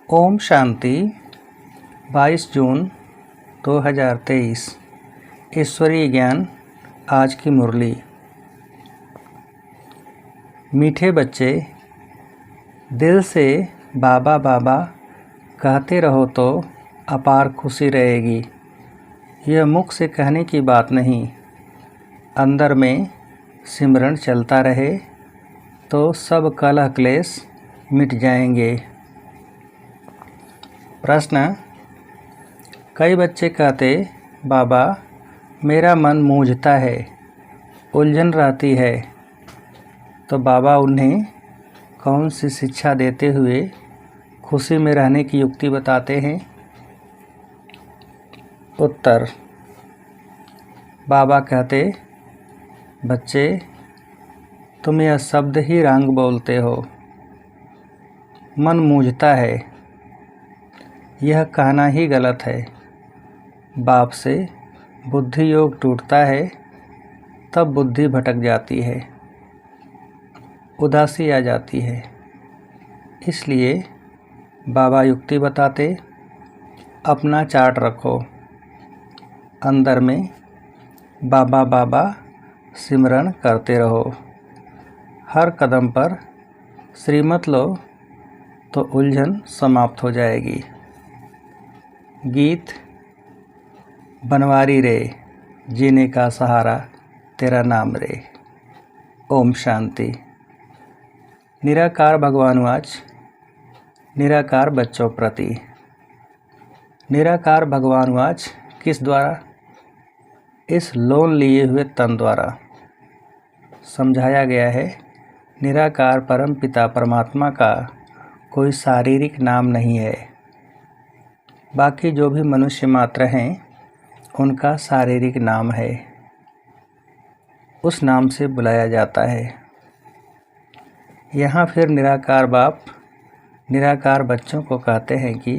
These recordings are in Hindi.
ओम शांति। 22 जून 2023। ईश्वरीय ज्ञान आज की मुरली। मीठे बच्चे, दिल से बाबा बाबा कहते रहो तो अपार खुशी रहेगी। यह मुख से कहने की बात नहीं, अंदर में सिमरन चलता रहे तो सब कलह क्लेश मिट जाएंगे। प्रश्न। कई बच्चे कहते, बाबा मेरा मन मूझता है, उलझन रहती है, तो बाबा उन्हें कौन सी शिक्षा देते हुए खुशी में रहने की युक्ति बताते हैं? उत्तर। बाबा कहते, बच्चे तुम यह शब्द ही रंग बोलते हो। मन मूझता है, यह कहना ही गलत है। बाप से बुद्धि योग टूटता है, तब बुद्धि भटक जाती है, उदासी आ जाती है। इसलिए बाबा युक्ति बताते, अपना चार्ट रखो, अंदर में बाबा बाबा सिमरन करते रहो। हर कदम पर श्रीमत लो तो उलझन समाप्त हो जाएगी। गीत। बनवारी रे, जीने का सहारा तेरा नाम रे। ओम शांति। निराकार भगवानुवाच। निराकार बच्चों प्रति। निराकार भगवानुवाच किस द्वारा? इस लोन लिए हुए तन द्वारा। समझाया गया है, निराकार परम पिता परमात्मा का कोई शारीरिक नाम नहीं है। बाकी जो भी मनुष्य मात्र हैं, उनका शारीरिक नाम है, उस नाम से बुलाया जाता है। यहाँ फिर निराकार बाप निराकार बच्चों को कहते हैं कि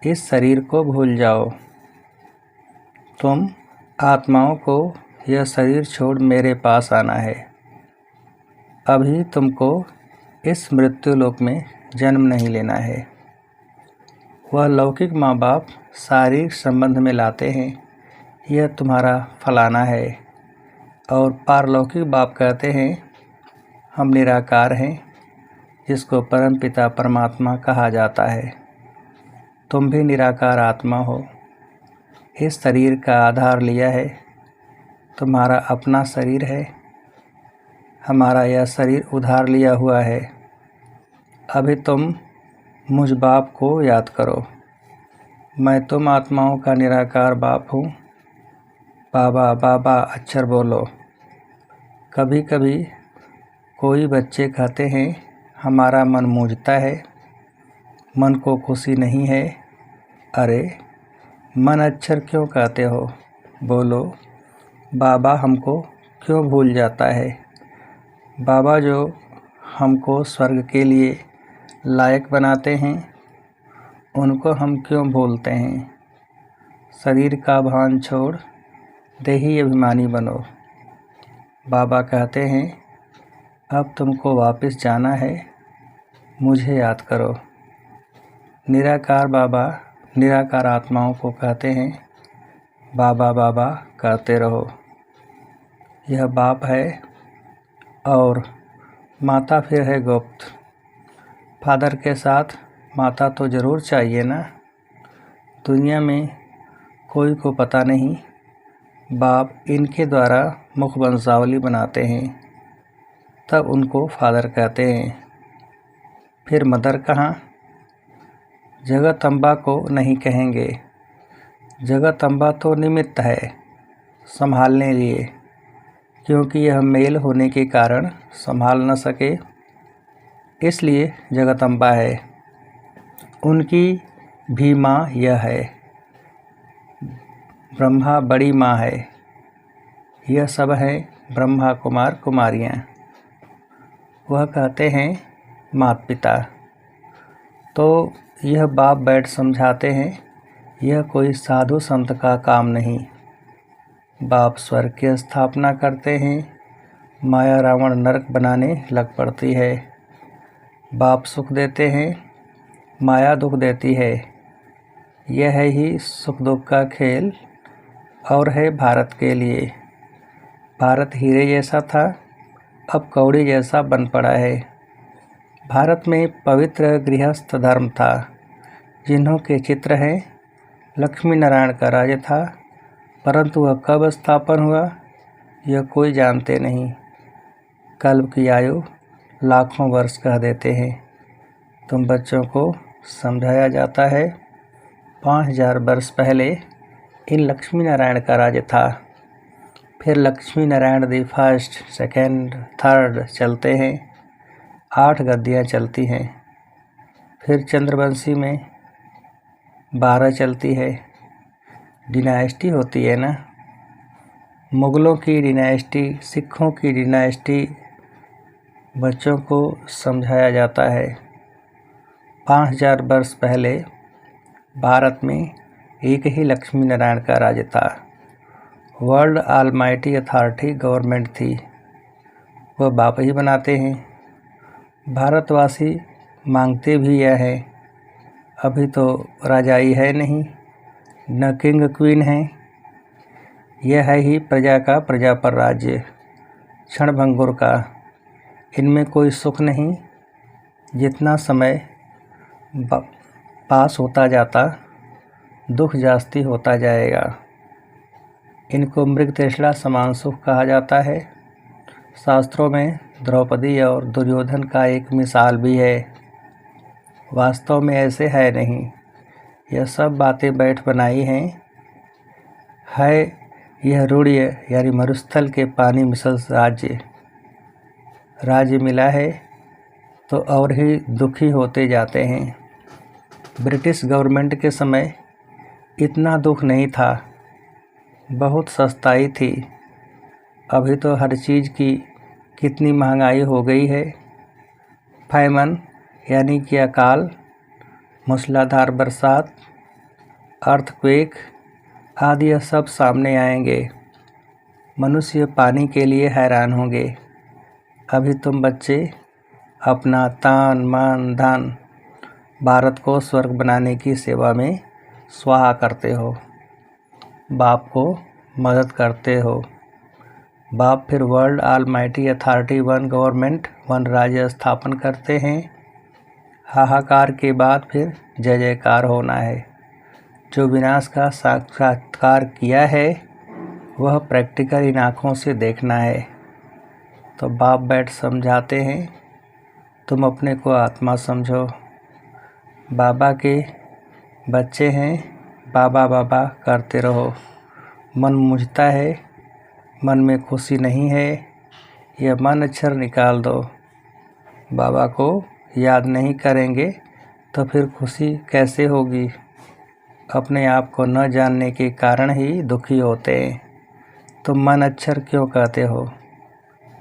इस शरीर को भूल जाओ, तुम आत्माओं को यह शरीर छोड़ मेरे पास आना है। अभी तुमको इस मृत्युलोक में जन्म नहीं लेना है। वह लौकिक माँ बाप शारीरिक संबंध में लाते हैं, यह तुम्हारा फलाना है, और पारलौकिक बाप कहते हैं, हम निराकार हैं, जिसको परम पिता परमात्मा कहा जाता है। तुम भी निराकार आत्मा हो। इस शरीर का आधार लिया है, तुम्हारा अपना शरीर है। हमारा यह शरीर उधार लिया हुआ है। अभी तुम मुझ बाप को याद करो। मैं तुम आत्माओं का निराकार बाप हूँ। बाबा बाबा अक्षर बोलो। कभी कभी कोई बच्चे कहते हैं, हमारा मन मूझता है, मन को खुशी नहीं है। अरे मन अक्षर क्यों कहते हो? बोलो, बाबा हमको क्यों भूल जाता है? बाबा जो हमको स्वर्ग के लिए लायक बनाते हैं, उनको हम क्यों भूलते हैं? शरीर का भान छोड़ देही अभिमानी बनो। बाबा कहते हैं, अब तुमको वापस जाना है, मुझे याद करो। निराकार बाबा निराकार आत्माओं को कहते हैं, बाबा बाबा करते रहो। यह बाप है और माता फिर है गुप्त। फादर के साथ माता तो ज़रूर चाहिए ना। दुनिया में कोई को पता नहीं, बाप इनके द्वारा मुख वंशावली बनाते हैं, तब उनको फादर कहते हैं। फिर मदर कहाँ? जगतम्बा को नहीं कहेंगे। जगतम्बा तो निमित्त है संभालने लिए, क्योंकि यह मेल होने के कारण संभाल न सके, इसलिए जगतम्बा है। उनकी भी माँ यह है। ब्रह्मा बड़ी माँ है। यह सब हैं ब्रह्मा कुमार कुमारियाँ। वह कहते हैं माता पिता। तो यह बाप बैठ समझाते हैं, यह कोई साधु संत का काम नहीं। बाप स्वर्ग की स्थापना करते हैं, माया रावण नरक बनाने लग पड़ती है। बाप सुख देते हैं, माया दुख देती है। यह है ही सुख दुख का खेल और है भारत के लिए। भारत हीरे जैसा था, अब कौड़ी जैसा बन पड़ा है। भारत में पवित्र गृहस्थ धर्म था, जिन्हों के चित्र हैं। लक्ष्मी नारायण का राज्य था, परंतु वह कब स्थापन हुआ यह कोई जानते नहीं। कल्प की आयु लाखों वर्ष कह देते हैं। तुम बच्चों को समझाया जाता है 5000 वर्ष पहले इन लक्ष्मी नारायण का राज्य था। फिर Lakshmi Narayan the first, second, third चलते हैं। 8 गद्दियाँ चलती हैं। फिर चंद्रवंशी में 12 चलती है। डिनाइस्टी होती है ना, मुगलों की डिनाइस्टी, सिखों की डिनाइस्टी बच्चों को समझाया जाता है। 5000 वर्ष पहले भारत में एक ही लक्ष्मी नारायण का राज्य था। वर्ल्ड ऑलमाइटी अथॉरिटी गवर्नमेंट थी, वह बाप ही बनाते हैं। भारतवासी मांगते भी यह है। अभी तो राजाई है नहीं, न किंग क्वीन है। यह है ही प्रजा का प्रजा पर राज्य, क्षणभंगुर का। इनमें कोई सुख नहीं। जितना समय पास होता जाता दुख जास्ती होता जाएगा। इनको मृगतृष्णा समान सुख कहा जाता है। शास्त्रों में द्रौपदी और दुर्योधन का एक मिसाल भी है। वास्तव में ऐसे है नहीं, यह सब बातें बैठ बनाई हैं। है यह रूढ़िय यानी मरुस्थल के पानी मिसल राज्य मिला है तो और ही दुखी होते जाते हैं। ब्रिटिश गवर्नमेंट के समय इतना दुख नहीं था, बहुत सस्ताई थी। अभी तो हर चीज़ की कितनी महंगाई हो गई है। फैमन यानी कि अकाल, मूसलाधार बरसात, अर्थक्वेक आदि यह सब सामने आएंगे। मनुष्य पानी के लिए हैरान होंगे। अभी तुम बच्चे अपना तन मन धन भारत को स्वर्ग बनाने की सेवा में स्वाहा करते हो। बाप को मदद करते हो। बाप फिर world almighty authority, one government, one राज्य स्थापन करते हैं। हाहाकार के बाद फिर जय जयकार होना है। जो विनाश का साक्षात्कार किया है वह प्रैक्टिकल इन आँखों से देखना है। तो बाप बैठ समझाते हैं, तुम अपने को आत्मा समझो। बाबा के बच्चे हैं, बाबा बाबा करते रहो। मन मुझता है, मन में खुशी नहीं है, यह मन अक्षर निकाल दो। बाबा को याद नहीं करेंगे तो फिर खुशी कैसे होगी। अपने आप को न जानने के कारण ही दुखी होते हैं। तुम मन अक्षर क्यों कहते हो?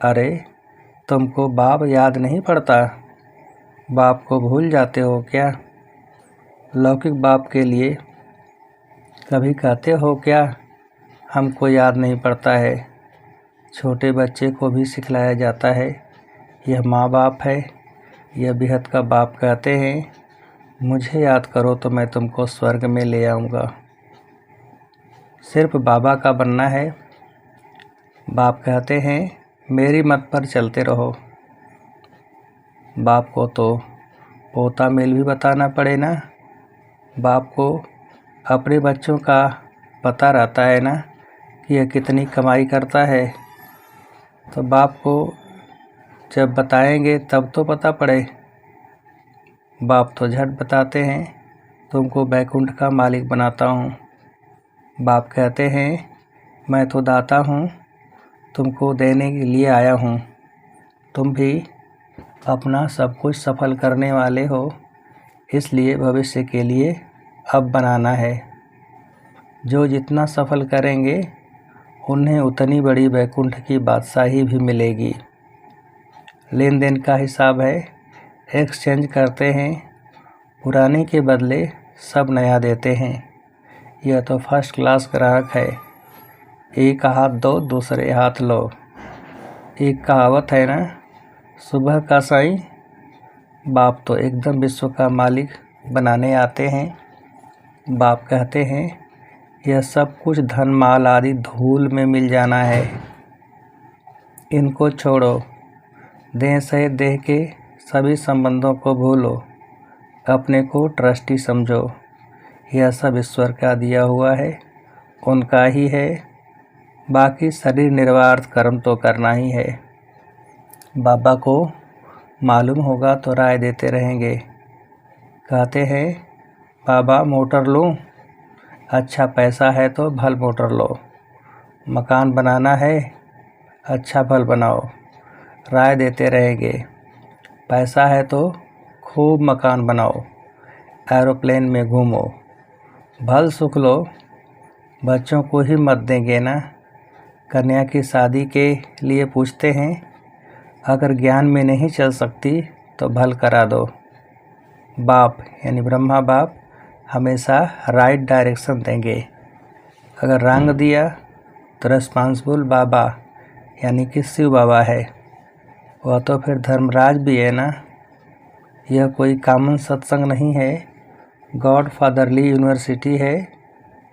अरे तुमको बाप याद नहीं पड़ता? बाप को भूल जाते हो क्या? लौकिक बाप के लिए कभी कहते हो क्या हमको याद नहीं पड़ता है? छोटे बच्चे को भी सिखलाया जाता है, यह माँ बाप है, यह बेहद का बाप कहते हैं, मुझे याद करो तो मैं तुमको स्वर्ग में ले आऊँगा। सिर्फ बाबा का बनना है। बाप कहते हैं मेरी मत पर चलते रहो। बाप को तो पोता मेल भी बताना पड़े ना। बाप को अपने बच्चों का पता रहता है ना कि यह कितनी कमाई करता है, तो बाप को जब बताएंगे तब तो पता पड़े। बाप तो झट बताते हैं, तुमको बैकुंठ का मालिक बनाता हूँ। बाप कहते हैं मैं तो दाता हूँ, तुमको देने के लिए आया हूँ। तुम भी अपना सब कुछ सफल करने वाले हो, इसलिए भविष्य के लिए अब बनाना है। जो जितना सफल करेंगे उन्हें उतनी बड़ी बैकुंठ की बादशाही भी मिलेगी। लेन देन का हिसाब है, एक्सचेंज करते हैं, पुराने के बदले सब नया देते हैं। यह तो फर्स्ट क्लास ग्राहक है। एक हाथ दो दूसरे हाथ लो। एक कहावत है ना, सुबह का साईं। बाप तो एकदम विश्व का मालिक बनाने आते हैं। बाप कहते हैं यह सब कुछ धन माल आदि धूल में मिल जाना है, इनको छोड़ो। देह सहित देह के सभी संबंधों को भूलो, अपने को ट्रस्टी समझो। यह सब ईश्वर का दिया हुआ है, उनका ही है। बाकी शरीर निर्वाह कर्म तो करना ही है। बाबा को मालूम होगा तो राय देते रहेंगे। कहते हैं बाबा मोटर लूँ? अच्छा पैसा है तो भल मोटर लो। मकान बनाना है? अच्छा भल बनाओ। राय देते रहेंगे। पैसा है तो खूब मकान बनाओ, एरोप्लेन में घूमो, भल सुख लो। बच्चों को ही मत देंगे ना। कन्या की शादी के लिए पूछते हैं, अगर ज्ञान में नहीं चल सकती तो भल करा दो। बाप यानी ब्रह्मा बाप हमेशा राइट डायरेक्शन देंगे। अगर रंग दिया तो रिस्पॉन्सिबल बाबा यानी कि शिव बाबा है, वह तो फिर धर्मराज भी है ना। यह कोई कॉमन सत्संग नहीं है, गॉड फादरली यूनिवर्सिटी है।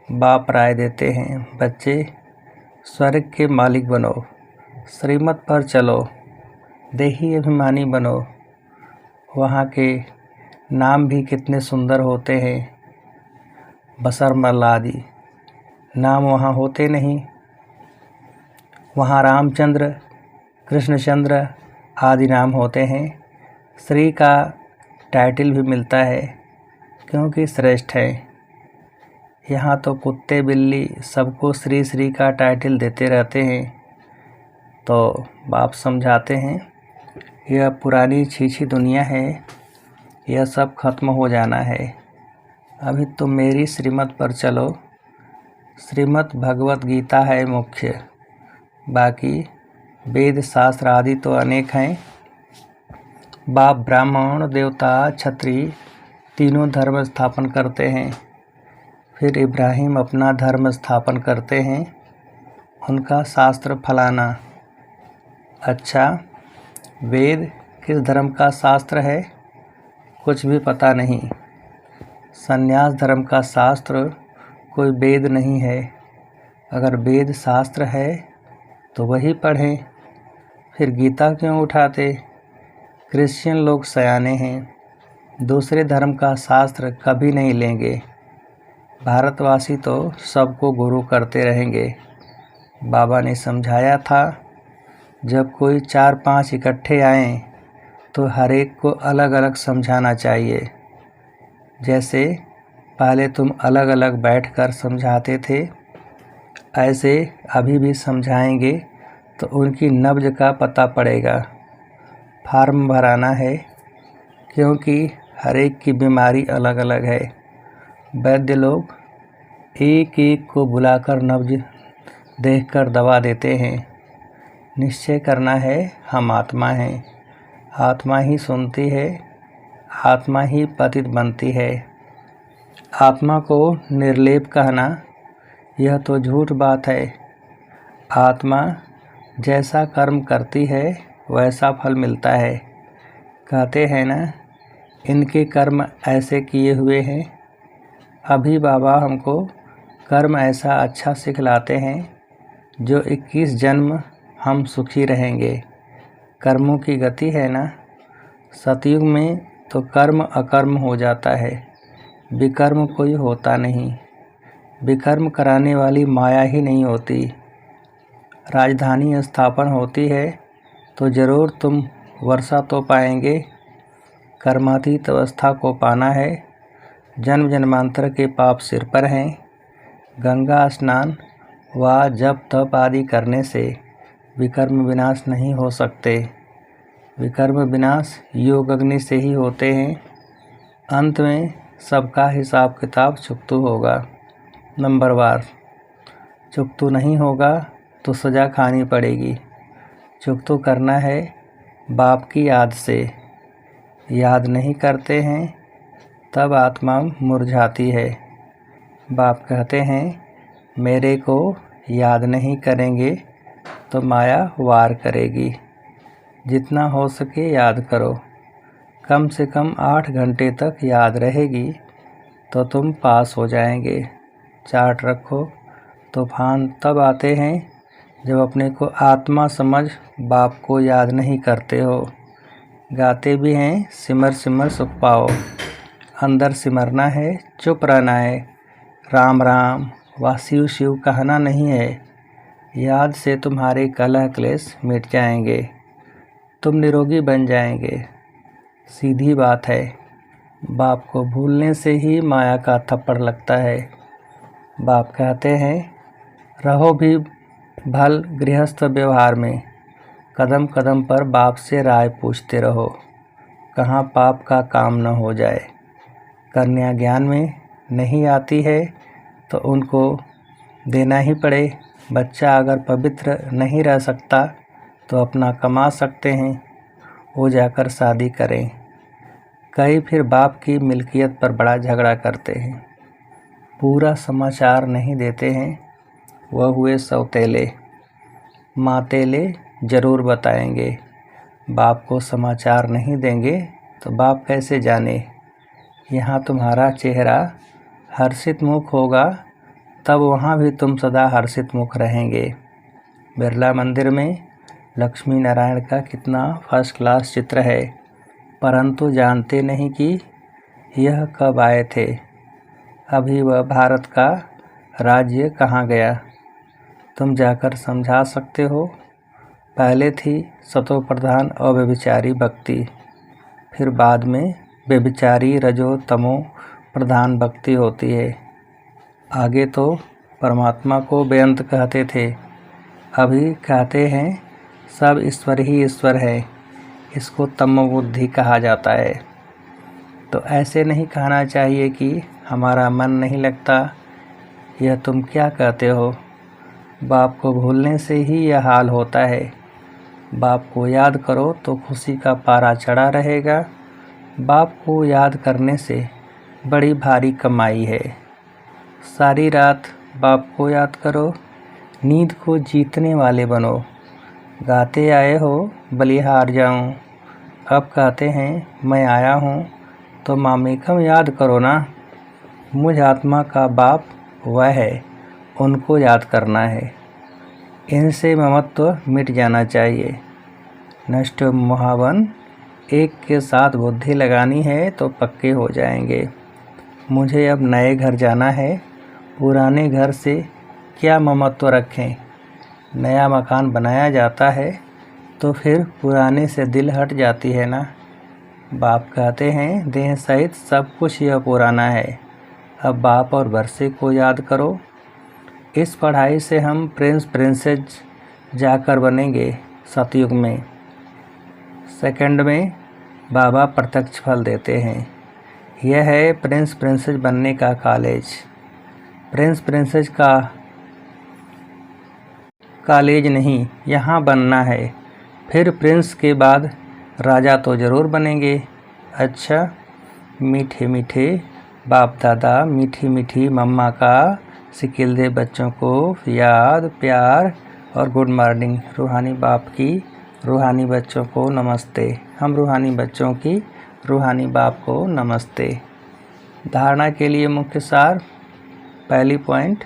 बाप राय देते हैं, बच्चे स्वर्ग के मालिक बनो, श्रीमत पर चलो, देही अभिमानी बनो। वहाँ के नाम भी कितने सुंदर होते हैं, बसरमल आदि नाम वहाँ होते नहीं। वहाँ रामचंद्र, कृष्णचंद्र आदि नाम होते हैं। श्री का टाइटल भी मिलता है क्योंकि श्रेष्ठ है। यहाँ तो कुत्ते बिल्ली सबको श्री श्री का टाइटल देते रहते हैं। तो बाप समझाते हैं यह पुरानी छीछी दुनिया है, यह सब खत्म हो जाना है। अभी तुम मेरी श्रीमत पर चलो। श्रीमत भगवत गीता है मुख्य, बाकी वेद शास्त्र आदि तो अनेक हैं। बाप ब्राह्मण देवता क्षत्रिय तीनों धर्म स्थापन करते हैं। फिर इब्राहिम अपना धर्म स्थापन करते हैं, उनका शास्त्र फलाना। अच्छा, वेद किस धर्म का शास्त्र है? कुछ भी पता नहीं। संन्यास धर्म का शास्त्र कोई वेद नहीं है। अगर वेद शास्त्र है तो वही पढ़ें, फिर गीता क्यों उठाते? क्रिश्चियन लोग सयाने हैं, दूसरे धर्म का शास्त्र कभी नहीं लेंगे। भारतवासी तो सबको गुरु करते रहेंगे। बाबा ने समझाया था, जब कोई 4-5 इकट्ठे आएं तो हर एक को अलग अलग समझाना चाहिए। जैसे पहले तुम अलग अलग बैठकर समझाते थे, ऐसे अभी भी समझाएंगे तो उनकी नब्ज का पता पड़ेगा। फार्म भराना है क्योंकि हर एक की बीमारी अलग अलग है। वैद्य लोग एक एक को बुलाकर नब्ज देखकर दवा देते हैं। निश्चय करना है हम आत्मा हैं, आत्मा ही सुनती है, आत्मा ही पतित बनती है। आत्मा को निर्लेप कहना यह तो झूठ बात है। आत्मा जैसा कर्म करती है वैसा फल मिलता है। कहते हैं ना, इनके कर्म ऐसे किए हुए हैं। अभी बाबा हमको कर्म ऐसा अच्छा सिखलाते हैं जो 21 जन्म हम सुखी रहेंगे। कर्मों की गति है ना, सतयुग में तो कर्म अकर्म हो जाता है, विकर्म कोई होता नहीं। विकर्म कराने वाली माया ही नहीं होती। राजधानी स्थापन होती है तो ज़रूर तुम वर्षा तो पाएंगे। कर्मातीत अवस्था को पाना है। जन्म जन्मांतर के पाप सिर पर हैं। गंगा स्नान व जप तप आदि करने से विकर्म विनाश नहीं हो सकते। विकर्म विनाश योग अग्नि से ही होते हैं। अंत में सबका हिसाब किताब चुकतू होगा, नंबरवार। चुकतू नहीं होगा तो सज़ा खानी पड़ेगी। चुकतू करना है बाप की याद से। याद नहीं करते हैं तब आत्मा मुरझाती है। बाप कहते हैं मेरे को याद नहीं करेंगे तो माया वार करेगी। जितना हो सके याद करो, कम से कम 8 घंटे तक याद रहेगी तो तुम पास हो जाएंगे। चार्ट रखो। तूफान तब आते हैं जब अपने को आत्मा समझ बाप को याद नहीं करते हो। गाते भी हैं सिमर सिमर सुख पाओ। अंदर सिमरना है, चुप रहना है। राम राम व शिव शिव कहना नहीं है। याद से तुम्हारे कलह क्लेश मिट जाएंगे। तुम निरोगी बन जाएंगे। सीधी बात है। बाप को भूलने से ही माया का थप्पड़ लगता है। बाप कहते हैं रहो भी भल गृहस्थ व्यवहार में। कदम कदम पर बाप से राय पूछते रहो, कहाँ पाप का काम न हो जाए। कन्या ज्ञान में नहीं आती है तो उनको देना ही पड़े। बच्चा अगर पवित्र नहीं रह सकता तो अपना कमा सकते हैं, वो जाकर शादी करें। कई फिर बाप की मिल्कियत पर बड़ा झगड़ा करते हैं, पूरा समाचार नहीं देते हैं। वह हुए सौतेले। मातेले ज़रूर बताएंगे। बाप को समाचार नहीं देंगे तो बाप कैसे जाने। यहाँ तुम्हारा चेहरा हर्षित मुख होगा तब वहाँ भी तुम सदा हर्षित मुख रहेंगे। बिरला मंदिर में लक्ष्मी नारायण का कितना फर्स्ट क्लास चित्र है, परंतु जानते नहीं कि यह कब आए थे। अभी वह भारत का राज्य कहाँ गया, तुम जाकर समझा सकते हो। पहले थी सतो प्रधान अव्यभिचारी भक्ति, फिर बाद में व्यभिचारी रजो तमो प्रधान भक्ति होती है। आगे तो परमात्मा को बेअंत कहते थे, अभी कहते हैं सब ईश्वर ही ईश्वर है। इसको तमोबुद्धि कहा जाता है। तो ऐसे नहीं कहना चाहिए कि हमारा मन नहीं लगता। यह तुम क्या कहते हो। बाप को भूलने से ही यह हाल होता है। बाप को याद करो तो खुशी का पारा चढ़ा रहेगा। बाप को याद करने से बड़ी भारी कमाई है। सारी रात बाप को याद करो, नींद को जीतने वाले बनो। गाते आए हो बलिहार जाऊं, अब कहते हैं मैं आया हूं तो मामेकम याद करो ना। मुझ आत्मा का बाप वह है, उनको याद करना है। इनसे ममत्व मिट जाना चाहिए। नष्ट मोहावन एक के साथ बुद्धि लगानी है तो पक्के हो जाएंगे। मुझे अब नए घर जाना है, पुराने घर से क्या ममत्व रखें। नया मकान बनाया जाता है तो फिर पुराने से दिल हट जाती है ना। बाप कहते हैं देह सहित सब कुछ यह पुराना है। अब बाप और वर्षे को याद करो। इस पढ़ाई से हम प्रिंस प्रिंसेस जाकर बनेंगे सतयुग में। सेकंड में बाबा प्रत्यक्ष फल देते हैं। यह है प्रिंस प्रिंसेस बनने का कॉलेज। प्रिंस प्रिंसेस का कॉलेज नहीं, यहाँ बनना है। फिर प्रिंस के बाद राजा तो ज़रूर बनेंगे। अच्छा, मीठे मीठे बाप दादा मीठी मीठी मम्मा का सिकिल दे बच्चों को याद प्यार और गुड मॉर्निंग। रूहानी बाप की रूहानी बच्चों को नमस्ते। हम रूहानी बच्चों की रूहानी बाप को नमस्ते। धारणा के लिए मुख्य सार। पहली पॉइंट,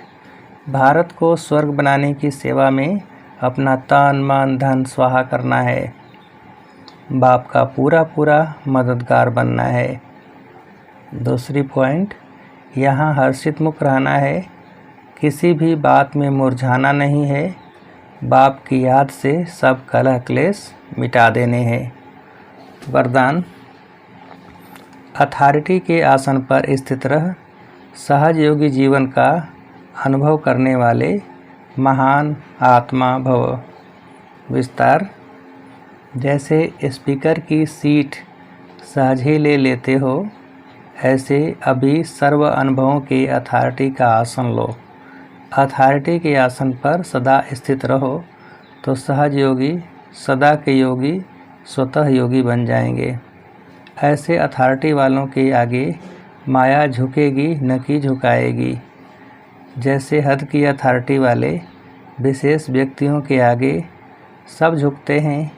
भारत को स्वर्ग बनाने की सेवा में अपना तन मन धन स्वाहा करना है। बाप का पूरा पूरा मददगार बनना है। दूसरी पॉइंट, यहाँ हर्षित मुख रहना है, किसी भी बात में मुरझाना नहीं है। बाप की याद से सब कलह क्लेश मिटा देने हैं। वरदान, अथॉरिटी के आसन पर स्थित रह सहज योगी जीवन का अनुभव करने वाले महान आत्मा भव। विस्तार, जैसे स्पीकर की सीट सहज ही ले लेते हो, ऐसे अभी सर्व अनुभवों के अथॉरिटी का आसन लो। अथॉरिटी के आसन पर सदा स्थित रहो तो सहज योगी सदा के योगी स्वतः योगी बन जाएंगे। ऐसे अथॉरिटी वालों के आगे माया झुकेगी न कि झुकाएगी। जैसे हद की अथॉरिटी वाले विशेष व्यक्तियों के आगे सब झुकते हैं,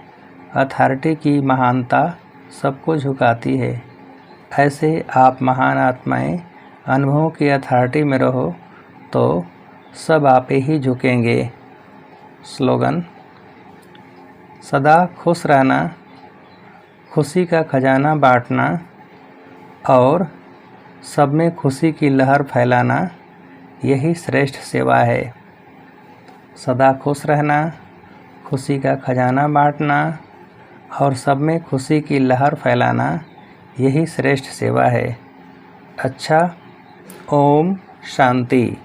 अथॉरिटी की महानता सबको झुकाती है। ऐसे आप महान आत्माएं अनुभवों की अथॉरिटी में रहो तो सब आपे ही झुकेंगे। स्लोगन: सदा खुश रहना, खुशी का खजाना बांटना और सब में खुशी की लहर फैलाना, यही श्रेष्ठ सेवा है। सदा खुश रहना, खुशी का खजाना बांटना और सब में खुशी की लहर फैलाना, यही श्रेष्ठ सेवा है। अच्छा, ओम शांति।